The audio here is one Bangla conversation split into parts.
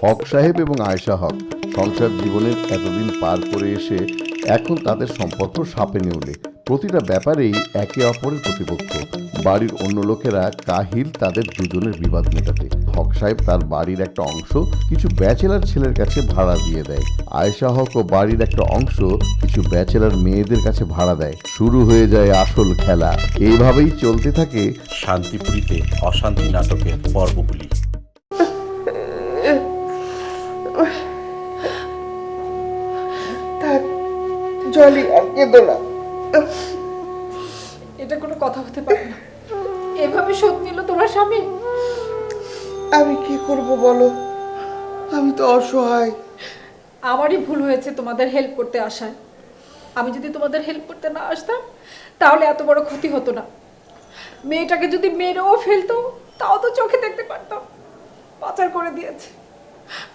হক সাহেব এবং আয়েশা হক সংসার জীবনের এতদিন পার করে এসে এখন তাদের সম্পর্ক সাপে নেউলে। প্রতিটা ব্যাপারেই একে অপরের প্রতিপক্ষ। বাড়ির অন্য লোকেরা কাহিল তাদের দুজনের বিবাদ মেটাতে। হক সাহেব তার বাড়ির একটা অংশ কিছু ব্যাচেলার ছেলের কাছে ভাড়া দিয়ে দেয়। আয়েশা হকও বাড়ির একটা অংশ কিছু ব্যাচেলার মেয়েদের কাছে ভাড়া দেয়। শুরু হয়ে যায় আসল খেলা। এইভাবেই চলতে থাকে শান্তিপুরীতে অশান্তি নাটকের পর্বগুলি। জলি আর কেঁদো না। এটা কোনো কথা হতে পারে না। এভাবে শোধ নিল তোমার স্বামী? আমি কি করব বলো, আমি তো অসহায়। আমারই ভুল হয়েছে তোমাদের হেল্প করতে আসায়। আমি যদি তোমাদের হেল্প করতে না আসতাম তাহলে এত বড় ক্ষতি হতো না। মেয়েটাকে যদি মেরেও ফেলতো তাও তো চোখে দেখতে পারতাম। পাচার করে দিয়েছে।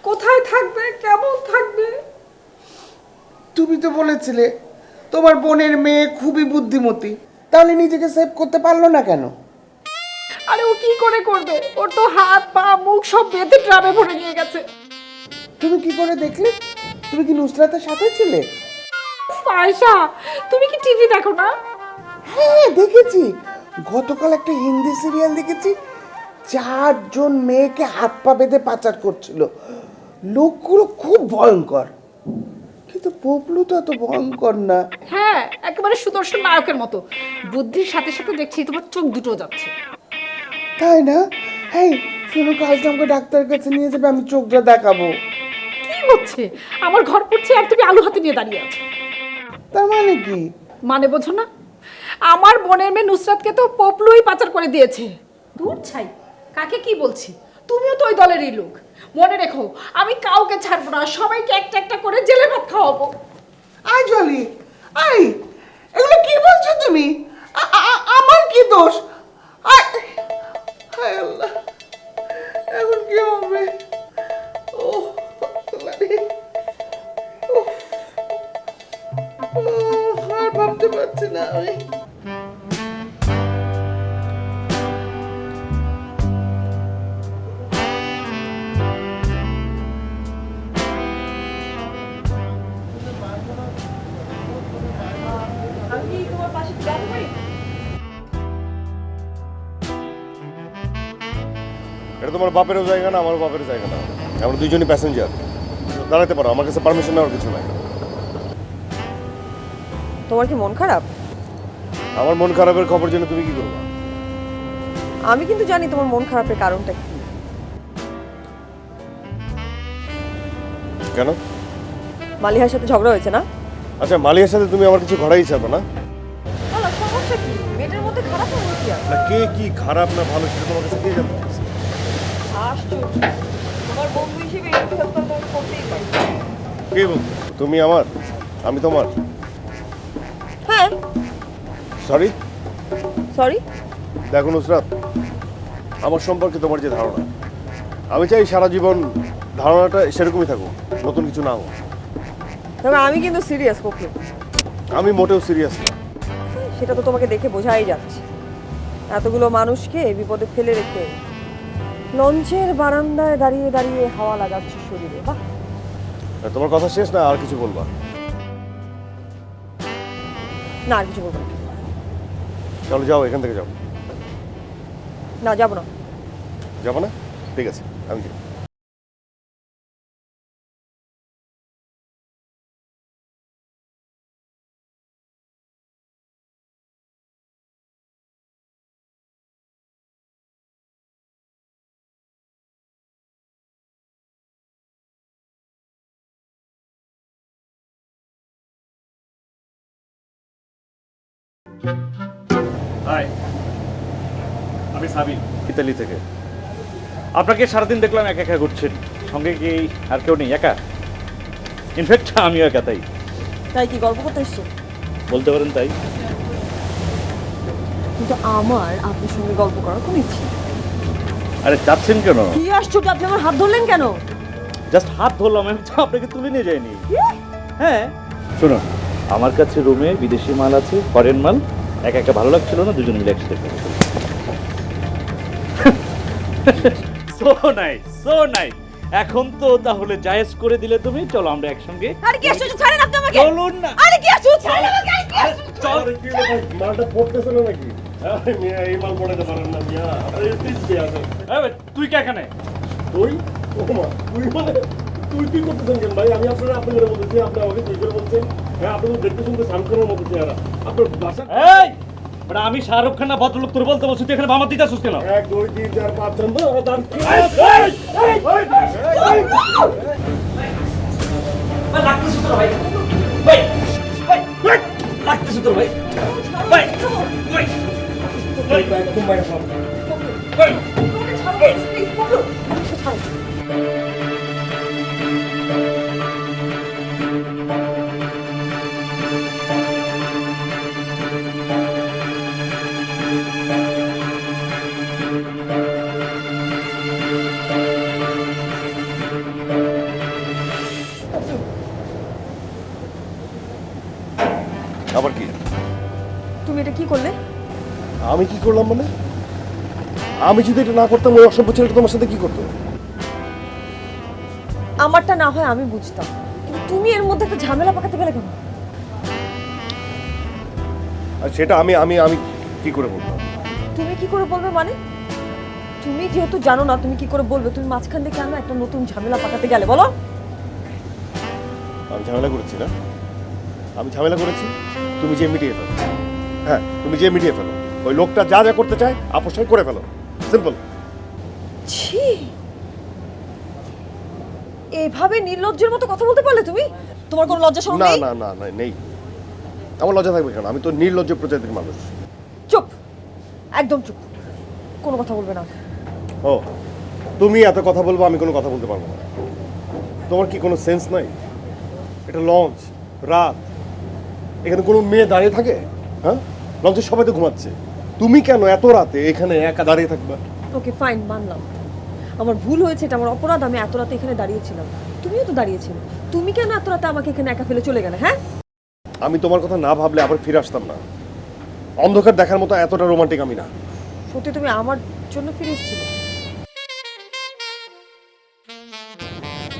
কোথায় থাকবে, কেমন থাকবে? তুমি তো বলেছিলে তোমার বোনের মেয়ে খুবই বুদ্ধিমতী, তাহলে নিজেকে সেভ করতে পারলো না কেন? আরে ও কি করে করবে? ওর তো হাত পা মুখ সব বেঁধে ট্রামে ভরে নিয়ে গেছে। তুমি কি করে দেখলে? তুমি কি নুসরাতের সাথে ছিলে? আয়েশা, তুমি কি টিভি দেখো না? হ্যাঁ দেখেছি, গতকাল একটা হিন্দি সিরিয়াল দেখেছি, 4 জন মেয়েকে হাত পা বেঁধে পাচার করছিল। লোকগুলো খুব ভয়ঙ্কর, কিন্তু পপলু তো এত ভয়ঙ্কর না। হ্যাঁ, একেবারে সুদর্শন নায়কের মতো। বুদ্ধির সাথে সাথে দেখছি তোমার চোখ দুটো যাচ্ছে। তাই না? এই শোনো, কালকে আমাকে ডাক্তারের কাছে নিয়ে যাবে, আমি চোখটা দেখাবো। কি হচ্ছে? আমার ঘর পড়ছে আর তুমি আলু হাতে নিয়ে দাঁড়িয়ে আছো। তার মানে কি? মানে বোঝো না? আমার বোনের মেয়ে নুসরাতকে তো পপলুই পাচার করে দিয়েছে। দূর ছাই, কাকে কি বলছি? তুমিও তো ওই দলেরই লোক। মনে রেখো, আমি কাউকে ছাড়বো না, সবাইকে একটা একটা করে জেলে ভাত খাওয়াবো। আই জলি, আই এগুলো কি বলছো তুমি? আমার কি দোষ? হায় আল্লাহ, এখন কি হবে? ও আল্লাহ রে, আর ভাবতে পারছি না আমি। এটা তোমার বাপেরও জায়গা না, আমারও বাপের জায়গা না। আমরা দুইজনই প্যাসেঞ্জার, দাঁড়াতে পারো, আমার কাছে পারমিশন নেওয়ার কিছু নাই। তোমার কি মন খারাপ? আমার মন খারাপের খবর জেনে তুমি কি করবে? আমি কিন্তু জানি তোমার মন খারাপের কারণটা কি। কেন? মালিহার সাথে ঝগড়া হয়েছে না? আচ্ছা, মালিয়ার সাথে তুমি আমার কিছু ঘটাই চাবে না? বলো সমস্যা কি? মেয়েটার মধ্যে খারাপ হলো কি আর? না, কে কি খারাপ না ভালো সেটা তোমার কাছে কে জানতে? আশ্চর্য, তোমার বন্ধু হিসেবে একটু হেল্প তোমাকে করতেই পারি। কে বলতো তুমি আমার, আমি তোমার? হ্যাঁ। সরি। সরি? দেখো নুসরাত, আমার সম্পর্কে তোমার যে ধারণা, আমি চাই সারা জীবন ধারণাটা সেরকমই থাকুক, নতুন কিছু না হোক। তবে আমি কিন্তু সিরিয়াস পক্ষে। আমি মোটেও সিরিয়াস না। সেটা তো তোমাকে দেখে বোঝাই যাচ্ছে। এতগুলো মানুষকে বিপদে ফেলে রেখে লঞ্চের বারান্দায় দাঁড়িয়ে দাঁড়িয়ে হাওয়া লাগাচ্ছে শরীরে। বাহ! তোমার কথা শেষ না, আর কিছু বলবা? না, আর কিছু বলবো না। চলো যাও, এখান থেকে যাও। না, যাবো না। যাবো না? ঠিক আছে, আমি যাই। হাই, আমি সাবিন, ইতালি থেকে। আপনাকে সারাদিন দেখলাম একা একা ঘুরছেন, সঙ্গে কি আর কেউ নেই? একা? ইনফ্যাক্ট আমিও একা, তাই তাই কি গল্প করতে এসছো? বলতে পারেন তাই। কিন্তু আমার আপনার সঙ্গে গল্প করার কোনো ইচ্ছে নেই। আরে যাচ্ছেন কেন? কি আশ্চর্য, আপনি আমার হাত ধরলেন কেন? জাস্ট হাত ধরলাম, আমি তো আপনাকে তুলে নিয়ে যাইনি। হ্যাঁ শুনুন, আমার কাছে রুমে বিদেশি মাল আছে, ফরেন মাল। একা একা ভালো লাগছিল না, দুজন মিলে একসাথে সো নাইস, সো নাইস। এখন তো তাহলে জায়েজ করে দিলে তুমি, চলো আমরা একসঙ্গে আরে কি আশ্চর্য, ছাড়েন আপনি আমাকে। চলুন না। আরে কি আশ্চর্য, ছাড়েন আমাকে। আরে কি আশ্চর্য। চল। মালটা পড়তেছে না নাকি? মিয়া এই মাল পড়াতে পারেন না মিয়া, আপনার পিস দিয়ে আছে। তুই কে এখানে? তুই ওমা তুই মানে তুই কি করতেছেন কেন ভাই? আমি আপনাদের বলতেছি, আপনি আমাকে তুই করে বলছেন। হ্যাঁ, আপনি তো দেখতে শুনতে শামখানের মতো চেহারা। আপনার বাসা এই বড়, আমি শাহরুখ খান না ভদ্রলোক তোর বলতে বলছি, তুই এখানে বামাত দিতেছিস কেন? 1 2 3 4 5 6 তার কি? লাগতেছে তোর ভাই, ভাই ভাই লাগতেছে তোর ভাই, ভাই ভাই আবার কি? তুমি এটা কি করলে? আমি কি করলাম মানে? আমি যদি এটা না করতাম ওই অসভ্য ছেলেটা তোমার সাথে কি করতো? আমারটা না হয় আমি বুঝতাম, কিন্তু তুমি এর মধ্যে একটা ঝামেলা পাকাতে গেলে কেন? আর সেটা আমি আমি আমি কি করে বলবো? তুমি কি করে বলবে মানে? তুমি যেহেতু জানো না তুমি কি করে বলবে, তুমি মাঝখান থেকে কেন একটা নতুন ঝামেলা পাকাতে গেলে বলো? আমি ঝামেলা করেছি না? আমি ঝামেলা করেছি, তুমি যে মিটিয়ে ফেলো। হ্যাঁ, তুমি যে মিটিয়ে ফেলো। ওই লোকটা যা যা করতে চায় আপোষে করে ফেলো, সিম্পল। ছি, এভাবে নির্লজ্জের মতো কথা বলতে পারলে তুমি? তোমার কোনো লজ্জা শরম না নেই? না না না নেই। আমার লজ্জা থাকবে কেন? আমি তো নির্লজ্জ প্রজাতির মানুষ। চুপ, একদম চুপ, কোনো কথা বলবে না। ও, তুমি এত কথা বলবো, আমি কোনো কথা বলতে পারবো না। তোমার কি কোনো সেন্স নাই? এটা লঞ্চ, রাত, এখানে কোনো মেয়ে দাঁড়িয়ে থাকে? হ্যাঁ, লঞ্চে সবাই তো ঘুমাচ্ছে, তুমি কেন এত রাতে এখানে একা দাঁড়িয়ে থাকবা? ওকে ফাইন, মানলাম আমার ভুল হয়েছে, এটা আমার অপরাধ, আমি এত রাতে এখানে দাঁড়িয়েছিলাম, তুমিও তো দাঁড়িয়েছিলে, তুমি কেন এত রাতে আমাকে এখানে একা ফেলে চলে গেলে? হ্যাঁ, আমি তোমার কথা না ভাবলে আবার ফিরে আসতাম না। অন্ধকার দেখার মতো এতটা রোমান্টিক আমি না। সত্যি তুমি আমার জন্য ফিরে এসেছিলে?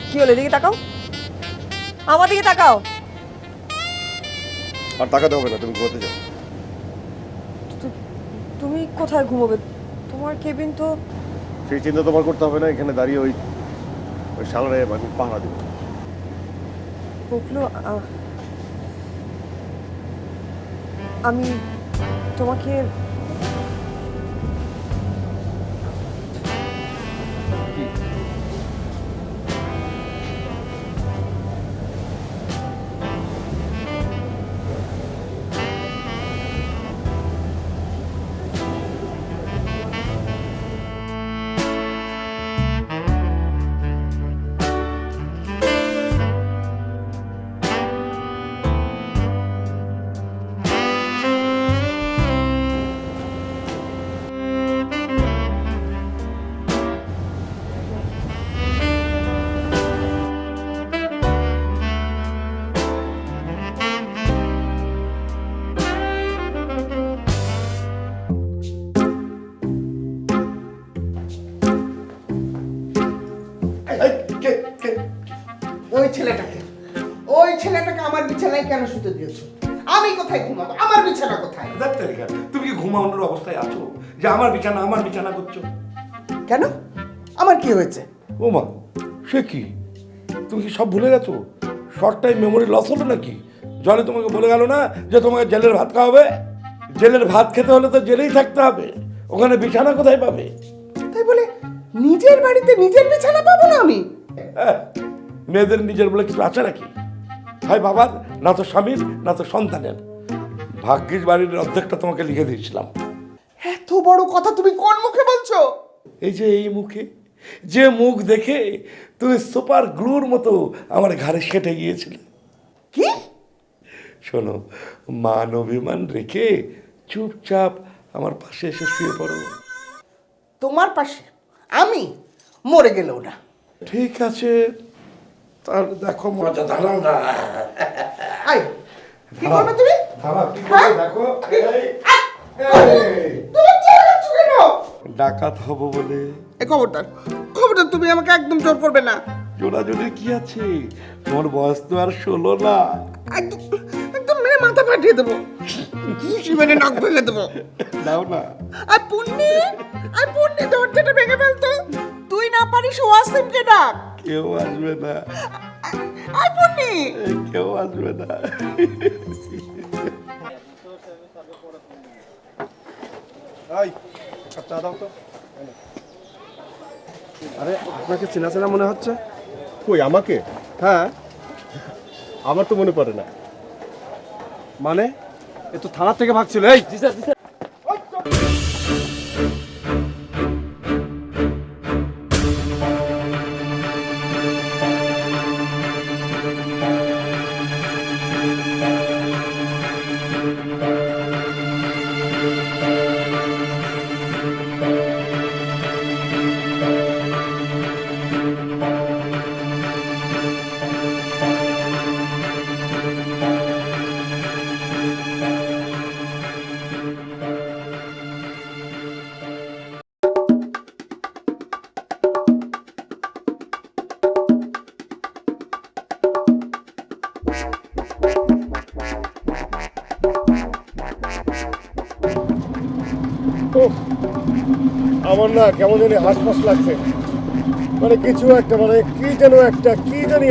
কি হলো, এদিকে তাকাও, আমার দিকে তাকাও। আর তাকাতে হবে না, তুমি ঘুমাতে যাও। তুমি কোথায় ঘুমোবে? তোমার কেবিন তো। সেই চিন্তা তোমার করতে হবে না, এখানে দাঁড়িয়ে ওই ওই শালারে আমি পাহারা দিব। বকলো, আমি তোমাকে ওই ছেলেটাকে আমার বিছানায় কেন শুতে দিয়েছো? আমি কোথায় ঘুমাবো? আমার বিছানা কোথায়? তুমি কি ঘুমানোর অবস্থায় আছো যে আমার বিছানা করছো? কেন, আমার কি হয়েছে? ও মা, সে কি? তুমি কি সব ভুলে গেছো? শর্ট টাইম মেমোরি লস হলো নাকি? জলে তোমাকে বলে গেল না যে তোমাকে জেলের ভাত খাওয়াবে? জেলের ভাত খেতে হলে তো জেলেই থাকতে হবে, ওখানে বিছানা কোথায় পাবে? তাই বলে নিজের বাড়িতে নিজের বিছানা পাবো না আমি? হ্যাঁ, মেয়েদের নিজের বলে কিছু আছে নাকি? হয় বাবার, না তো স্বামীর, না তো সন্তানের। ভাগ্যিস বাড়ির অর্ধেকটা তোমাকে লিখে দিয়েছিলাম। এত বড় কথা তুমি কোন মুখে বলছো? এই যে এই মুখে, যে মুখ দেখে তুমি সুপার গ্লুর মতো আমার ঘাড়ে সেটে গিয়েছিলে। কি? শোনো, মান অভিমান রেখে চুপচাপ আমার পাশে এসে শুয়ে পড়ো। তোমার পাশে আমি মরে গেলেও না। ঠিক আছে, তাহলে দেখো মজা। দাঁড়াও না, আই, কি করবে তুমি? দাঁড়াও, কি করে দেখো। তুমি চেয়ে যাচ্ছ কেন? ডাকাত হব বলে। এই খবরদার খবরদার, তুমি আমাকে একদম জোর করবে না। জোড়াজোড়ির কি আছে, তোমার বয়স তো আর 16 না। একদম একদম মেরে মাথা ফাটিয়ে দেবো, ঘুষি মেরে নাক ভেঙে দেবো। দাও না। আর পুন্নি, দরজাটা ভেঙে ফেলতো। তুই না পারিস ওয়াসিমকে ডাক। কেউ আসবে না, আর পুন্নি, কেউ আসবে না। এই চা দাও তো। আরে আপনাকে চেনা চেনা মনে হচ্ছে। কই আমাকে? হ্যাঁ, আমার তো মনে পড়ে না। মানে এ তো থানা থেকে ভাগছিল। এই আমার না কেমন জানি হাসপাস লাগছে। মানে কিছু একটা, মানে কি জানি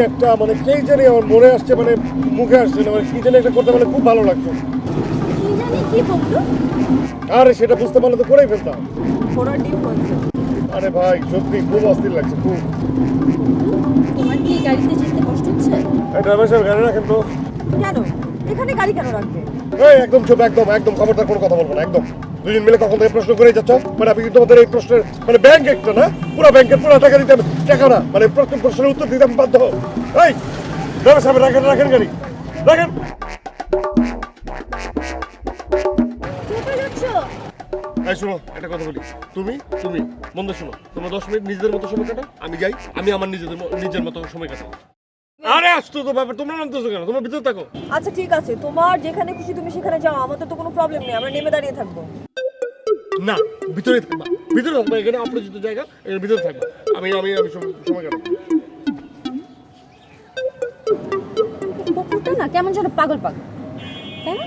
একটা, মানে কি জানি আমার মনে আসছে, মানে মুখে আসছে না, মানে কি জানি একটা করতে মানে খুব ভালো লাগছে। কি জানি কি বলতো? আরে সেটা বুঝতে পারলে তো করেই ফেলতাম। ঘোড়ার ডিম হয়েছে। আরে ভাই সত্যি খুব অস্থির লাগছে, খুব। তোমার কি গাড়িতে যেতে কষ্ট হচ্ছে? এই ড্রাইভার সাহেব গাড়ি রাখেন তো। কেন এখানে গাড়ি কেন রাখবে? এই একদম চুপ, একদম খবরদার কোনো কথা বলবো না, একদম। দুজন মিলে কখন থেকে প্রশ্ন করেই যাচ্ছ। মানে আপনি তোমাদের এই প্রশ্নের মানে ব্যাংক একটা না, পুরো ব্যাংকের পুরো টাকা দিতাম, টাকা না, মানে প্রশ্নের উত্তর দিতাম বাধ্য। এই ড্রাইভার সাহেব রাখেন গাড়ি রাখেন। কোথায় যাচ্ছ? এই শোনো একটা কথা বলি, তুমি বন্ধু শোনো, তোমরা 10 মিনিট নিজেদের মতো সময় কাটাও, আমি যাই, আমি আমার নিজের মতো সময় কাটাও। আরে আসতো তো ব্যাপার, তোমরা নামতেছো কেন? তোমরা ভিতরে থাকো। আচ্ছা ঠিক আছে, তোমার যেখানে খুশি তুমি সেখানে যাও, আমাদের তো কোনো প্রবলেম নেই, আমরা নেমে দাঁড়িয়ে থাকবো। না, ভিতরে থাকবা, এখানে অপরিচিত জায়গা, এর ভিতরে থাকবা। আমি সময় কাটাবো। কুকুরটা না কেমন যেন পাগল, তাই না?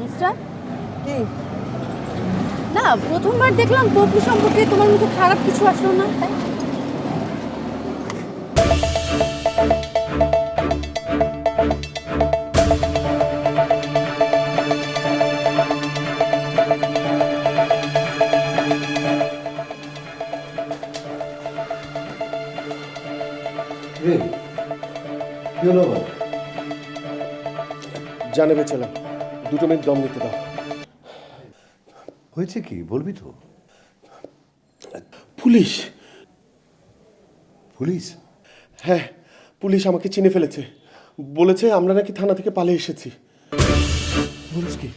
মিস্টার, কি? না প্রথমবার দেখলাম পপু সম্পর্কে তোমার মুখে খারাপ কিছু আসলো না, তাই? জানে বেছিলাম, 2 মিনিট দম নিতে দাও। হয়েছে কি বলবি তো? পুলিশ। পুলিশ? হ্যাঁ, পুলিশ আমাকে চিনে ফেলেছে, বলেছে আমরা নাকি থানা থেকে পালিয়ে এসেছি। বলিস কি?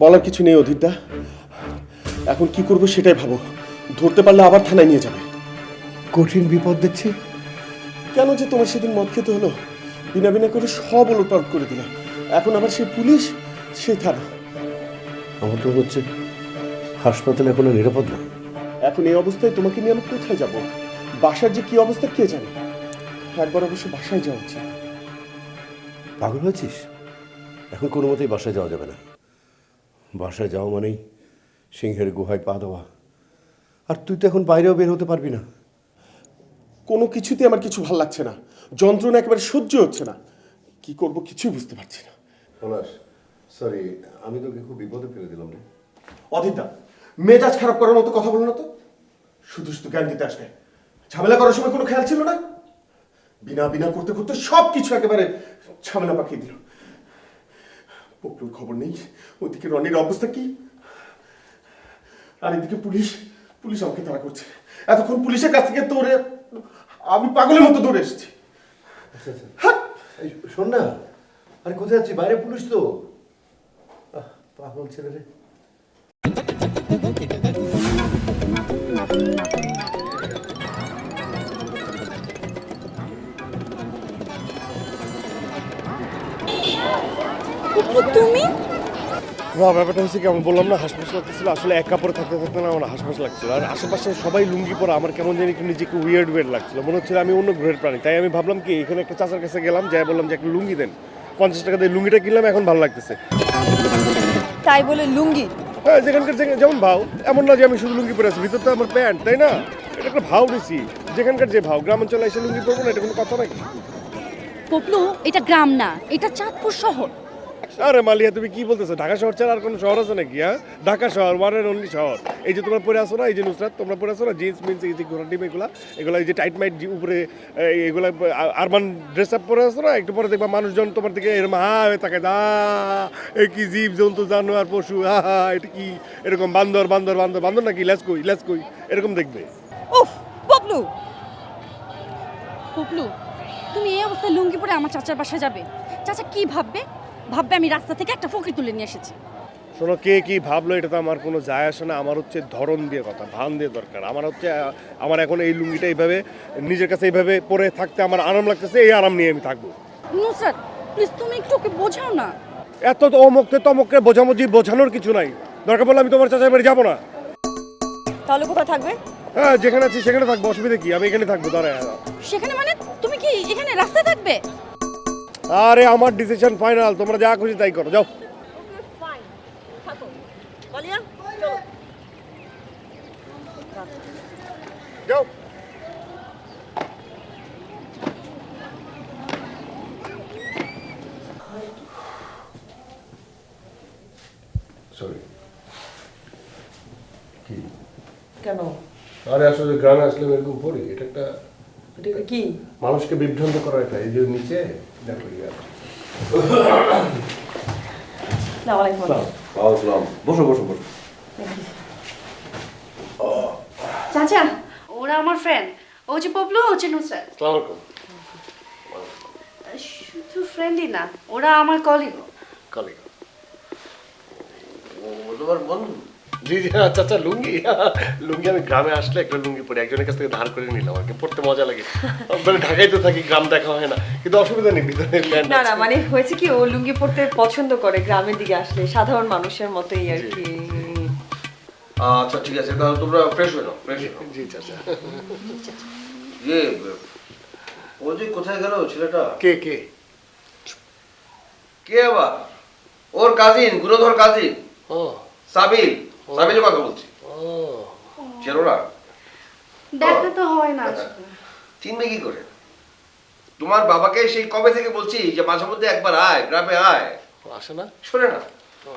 বলার কিছু নেই অধীরদা, এখন কি করবো সেটাই ভাবো। ধরতে পারলে আবার থানায় নিয়ে যাবে। কঠিন বিপদ দেখছি। কেন যে তোমার সেদিন মদ খেতে হলো, বিনা করে সব ওলটপালট করে দিলে। এখন আবার সেই পুলিশ, সেই থানা। আমার তো হচ্ছে হাসপাতালে এখনো নিরাপদ না। এখন এই অবস্থায় তোমাকে নিয়ে আমি কোথায় যাব? বাসার যে কি অবস্থা কে জানে। একবার অবশ্য বাসায় যাওয়া উচিত। পাগল হয়েছিস? এখন কোনো মতেই বাসায় যাওয়া যাবে না। বাসায় যাওয়া মানেই সিংহের গুহায় পা দেওয়া। আর তুই তো এখন বাইরেও বের হতে পারবি না। কোনো কিছুতে আমার কিছু ভাল লাগছে না, যন্ত্রণা একেবারে সহ্য হচ্ছে না। কি করব কিছুই বুঝতে পারছি না। পলাশ, সরি, আমি তোকে খুব বিপদে ফেলে দিলাম রে। অদিতা, মেজাজ খারাপ করার মতো কথা বলো না তো। শুধু জ্ঞান দিতে আসবে। ঝামেলা করার সময় কোনো খেয়াল ছিল না। বিনা করতে করতে সব কিছু একেবারে ঝামেলা পাকিয়ে দিল। পপুর খবর নেই, ওইদিকে রনির অবস্থা কি, আর এদিকে পুলিশ আমাকে তাড়া করছে। এতক্ষণ পুলিশের কাছ থেকে দৌড়ে আমি পাগলের মতো দৌড়ে এসেছি। শোন না, আরে কোথায় যাচ্ছি? বাইরে পুলিশ তো। পাগল ছেলে রে। তুমি না ব্যাপারটা হচ্ছে কি আমি বললাম না হাসপাস লাগতেছিল, আসলে এক কাপড়ে থাকতে থাকতে না আমার হাসপাস লাগছিল, আর আশেপাশে সবাই লুঙ্গি পরা, আমার কেমন জানি একটু নিজেকে উইয়ার্ড ওয়েড লাগছিল, মনে হচ্ছিল আমি অন্য গ্রহের প্রাণী। তাই আমি ভাবলাম কি এখানে একটা চাচার কাছে গেলাম, যাই বললাম যে একটা লুঙ্গি দেন, 50 টাকা দিয়ে লুঙ্গিটা কিনলাম, এখন ভালো লাগতেছে। তাই বলে লুঙ্গি? হ্যাঁ, যেখানকার যেমন ভাও, এমন না যে আমি শুধু লুঙ্গি পরে আছি, ভিতর তো আমার প্যান্ট, তাই না? এটা একটা ভাও দিছি, যেখানকার যে ভাও। গ্রামাঞ্চলে এসে লুঙ্গি পরবো না, এটা কোনো কথা নাকি? পপলু, এটা গ্রাম না, এটা চাঁদপুর শহর। আরে মালিয়া, তুমি কি বলতেছো? ঢাকা শহর ছাড়া আর কোনো শহর আছে নাকি? হ্যাঁ, ঢাকা শহর, ওয়ান অ্যান্ড অনলি শহর। এই যে তোমরা পরে আসো না, এই যে নুসরাত, তোমরা পরে আসো না জিন্স মিন্স, এই যে ঘোড়া টিম, এগুলা এই যে টাইট মাইট উপরে এগুলা আরবান ড্রেস আপ পরে আসো না, একটু পরে দেখবা মানুষজন তোমার দিকে এরকম হয়ে থাকে, দা এ কি জীব জন্তু জানোয়ার পশু, হা এটা কি এরকম বান্দর বান্দর বান্দর বান্দর নাকি, লেস কই এরকম দেখবে। উফ পপলু, পপলু, তুমি এই অবস্থায় লুঙ্গি পরে আমার চাচার বাসায় যাবে? চাচা কি ভাববে? ভাববে আমি রাস্তা থেকে একটা ফকির তুলে নিয়ে এসেছি। শোনো, কে কি ভাবলো এটা তো আমার কোনো যায় আসে না, আমার হচ্ছে ধরন দিয়ে কথা, ভান দিয়ে দরকার। আমার হচ্ছে আমার এখন এই লুঙ্গিটা এইভাবে নিজের কাছে এইভাবে পরে থাকতে আমার আরাম লাগতেছে, এই আরাম নিয়ে আমি থাকবো। নুসরাত প্লিজ, তুমি একটু ওকে বোঝাও না। এত তো অমুককে তমুককে বোঝানোর কিছু নাই, দরকার পড়লে আমি তোমার চাচার বাড়ি যাবো না। তাহলে কোথায় থাকবে? হ্যাঁ, যেখানে আছি সেখানে থাকবো, অসুবিধা কি? আমি এখানে থাকবো, দাঁড়ায়। সেখানে মানে তুমি কি এখানে রাস্তায় থাকবে? আরে আমার ডিসিশন ফাইনাল, তোমরা যা খুশি তাই করো, যাও। মালিয়া চলো। যাও। সরি। কি? কেন? আরে আসলে গ্রামে আসলে এরকম পড়ি, এটা একটা এটা কি? মানুষকে বিভ্রান্ত করা, এটা এই যে নিচে দেখো ইয়ার। আসসালামু আলাইকুম। আসসালাম। বসো বসো বসো। চাচা, ওরা আমার ফ্রেন্ড। ও যে পপলু, ও যে নুসরাত। আসসালামু আলাইকুম। শুধু ফ্রেন্ডই না, ওরা আমার কলিগ। কলিগ। ও তোমার বন্ধু? জি জি, আচ্ছা আচ্ছা, লুঙ্গি লুঙ্গি আমি গ্রামে আসলে একটা লুঙ্গি পরি, একজনের কাছ থেকে ধার করে নিলাম আর কি, পড়তে মজা লাগে। মানে ঢাকায় তো থাকি, গ্রাম দেখা হয় না, কিন্তু অসুবিধা নেই, ভিতরে প্যান্ট না না, মানে হয়েছে কি, ও লুঙ্গি পরতে পছন্দ করে গ্রামের দিকে আসলে, সাধারণ মানুষের মতোই আর কি। আচ্ছা ঠিক আছে, তাহলে তোমরা ফ্রেশ হয়ে নাও, ফ্রেশ হয়ে নাও। জি চাচা। ইয়ে, ও যে কোথায় গেল ছেলেটা? কে কে? কে আবার? ওর কাজিন, গুণধর কাজিন, ও সাবিল। সাবিলের কথা বলছি। ও চেনো না? দেখা তো হয় না। চিনবে কি করে? তোমার বাবাকে সেই কবে থেকে বলছি যে মাঝে মধ্যে একবার আয়, গ্রামে আয়। আসে না? শোনে না,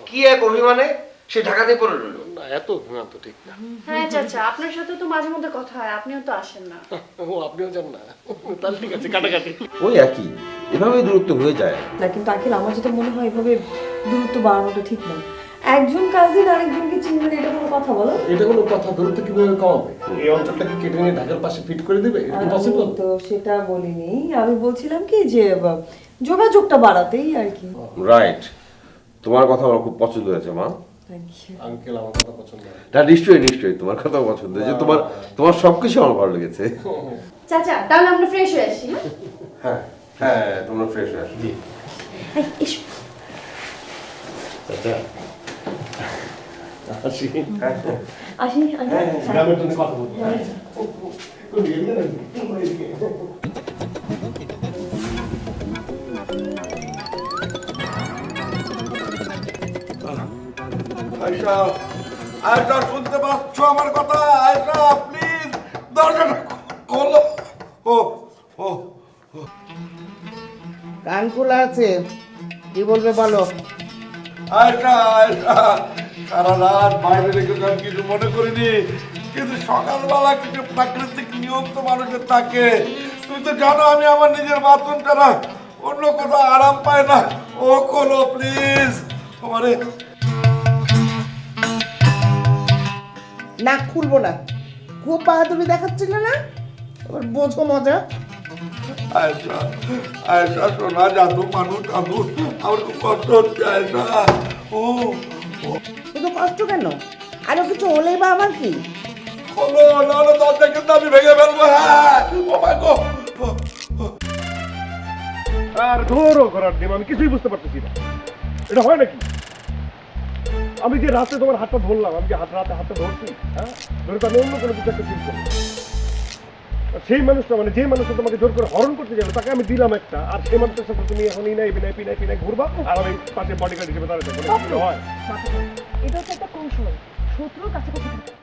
কি এক অভিমানে সে ঢাকাতেই পড়ে রইল। না, এত অভিমান তো ঠিক না। হ্যাঁ চাচা, আপনার সাথে তো মাঝে মধ্যে কথা হয়, আপনিও তো আসেন না। ও আপনিও জান না? তাহলে ঠিক আছে, কাটাকাটি। ওই একই, এভাবেই দূরত্ব হয়ে যায়। না কিন্তু আখিল, আমার যেটা মনে হয় এভাবে দূরত্ব বাড়ানোটা ঠিক না। একজন কাজিন আরেকজনকে চিনবে না, এটা কোনো কথা বলো? এটা কোনো কথা? দূরত্ব কিভাবে কমাবে? এই অঞ্চলটাকে কেটে নিয়ে ঢাকার পাশে ফিট করে দেবে? এটা পসিবল? তো সেটা বলিনি, আমি বলছিলাম কি যে যোগাযোগটা বাড়াতেই আর কি। রাইট, তোমার কথা আমার খুব পছন্দ হয়েছে মা। আঙ্কেল আমার কথা পছন্দ হয়। না, নিশ্চয়ই নিশ্চয়ই তোমার কথা পছন্দ হয়েছে, তোমার সবকিছু আমার ভালো লেগেছে। চাচা, তাহলে আমরা ফ্রেশ হয়ে আসি। হ্যাঁ হ্যাঁ, তোমরা ফ্রেশ হয়ে আসো। জি। এসো। চাচা আসি। আসি গ্রামের জন্য কথা বলবো। আয়শা, আয়শা শুনতে পাচ্ছ আমার কথা? আয়শা প্লিজ দরজাটা খোলো। ও ও কান খোলা আছে, কি বলবে বলো। আয়শা, আয়শা, সারা রাত বাইরে রেখেছিলাম, কিছু মনে করিনি, কিন্তু সকালবেলা কিছু প্রাকৃতিক নিয়ম তো মানুষের থাকে। তুমি তো জানো আমি আমার নিজের বাথরুম ছাড়া অন্য কোথাও আরাম পাই না। ও খোলো প্লিজ। আমারে না, খুলবো না, খুব বাহাদুরি দেখাচ্ছিল না, এবার বোঝো মজা। আয়শা, আয়শা শোনা, জাদু মানুষ জাদু, আমার খুব কষ্ট হচ্ছে আয়শা। ও শুধু কষ্ট কেন, আরো কিছু হলেই বা আমার কি? খোলো, নাহলে দরজা কিন্তু আমি ভেঙে ফেলবো। হ্যাঁ, ও মাই গড। আর ধরো করার ডিম, আমি কিছুই বুঝতে পারতেছি না, এটা হয় নাকি? আমি যে রাতে তোমার হাতটা ধরলাম, আমি যে রাতে হাতটা ধরছি, হ্যাঁ, ধরে তো আমি অন্য কোনো কিছু একটা ফিল করলাম। সেই মানুষটা মানে যে মানুষটা তোমাকে জোর করে হরণ করতে যাবে তাকে আমি দিলাম একটা, আর সেই মানুষটার সাথে তুমি এখন ইনাই বিনাই পিনাই পিনাই ঘুরবা, আর আমি পাশে বডিগার্ড হিসেবে দাঁড়াতে হয়। এটা হচ্ছে একটা কৌশল, শত্রুর কাছাকাছি থাকা।